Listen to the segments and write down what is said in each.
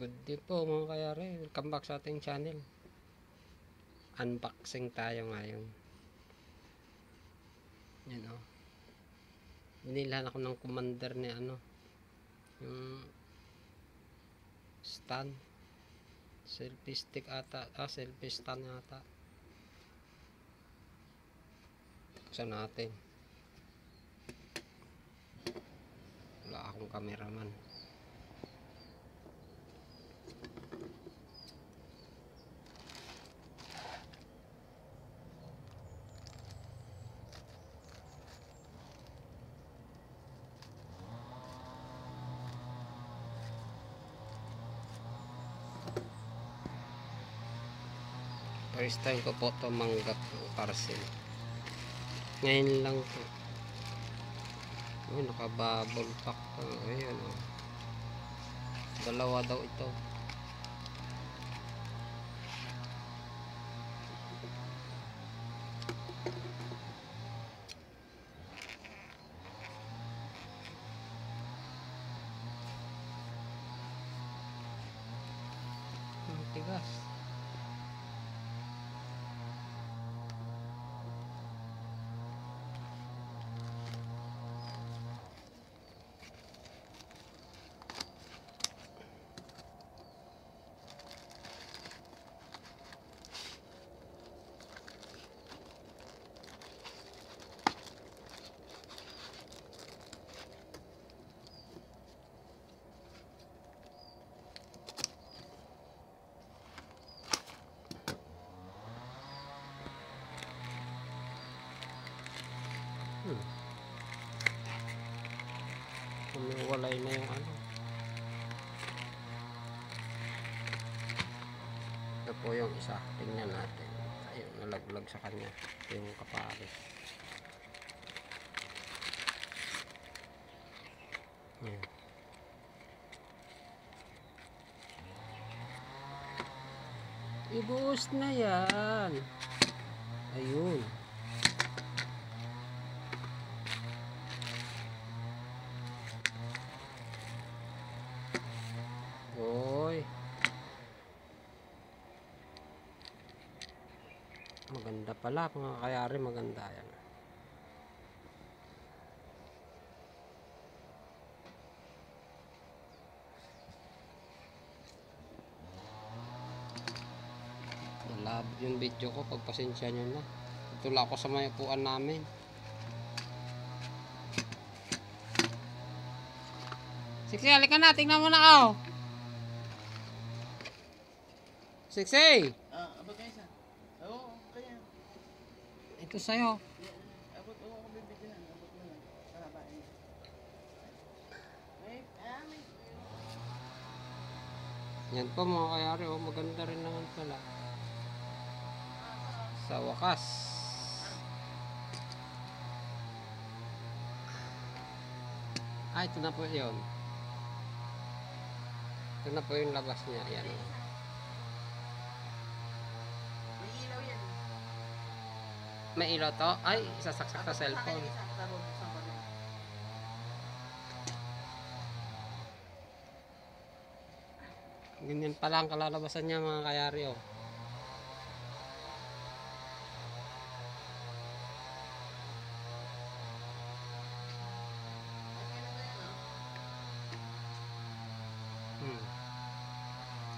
Good day po mga kayari. Welcome back sa ating channel. Unboxing tayo ngayon. Yan o. Binilan ako ng commander ni ano. Yung stand. Selfie stick ata. Selfie stand ata. Buksan natin. Wala akong cameraman. First time ko po tumanggap ng parcel. Ngayon lang po. Naka-bubble pack pa. Ayan o. Dalawa daw ito. Ang tigas. Umiwalay na yung ano. Ito po yung isa. Tingnan natin. Ayun, nalaglag sa kanya. Yung kapares. Yan. Ibuhos na yan. Ayun. Oy. Maganda pala mga kayari, maganda yan. Nalabot yung video ko, pagpasensya nyo na. Tula ako sa may upuan namin. Siksi, halika na, tingnan mo na ako. Siksi! Abot kayo isa. Oo, kaya. Ito sa'yo. Abot, oo, ako bibigyan. Abot mo lang. Karabain. May. Yan po mga kayari, oh, maganda rin naman pala. Sa wakas. Ito na po yun. Ito na po yung labas niya. Yan. May ilaw yan. May ilaw to? Ay, sasaksak sa cellphone. Ganyan pala ang kalalabasan niya mga kayari, oh.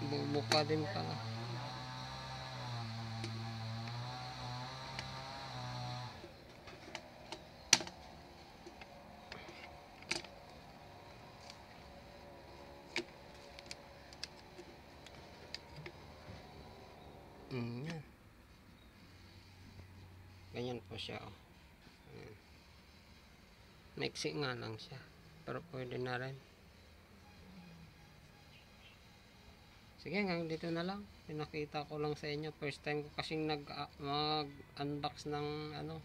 Bubuka din pala. Yan. Ganyan po siya, oh. Maiksi nga lang siya, pero pwede na rin. Sige, hanggang dito na lang. Pinakita ko lang sa inyo. First time ko kasing mag-unbox ng ano,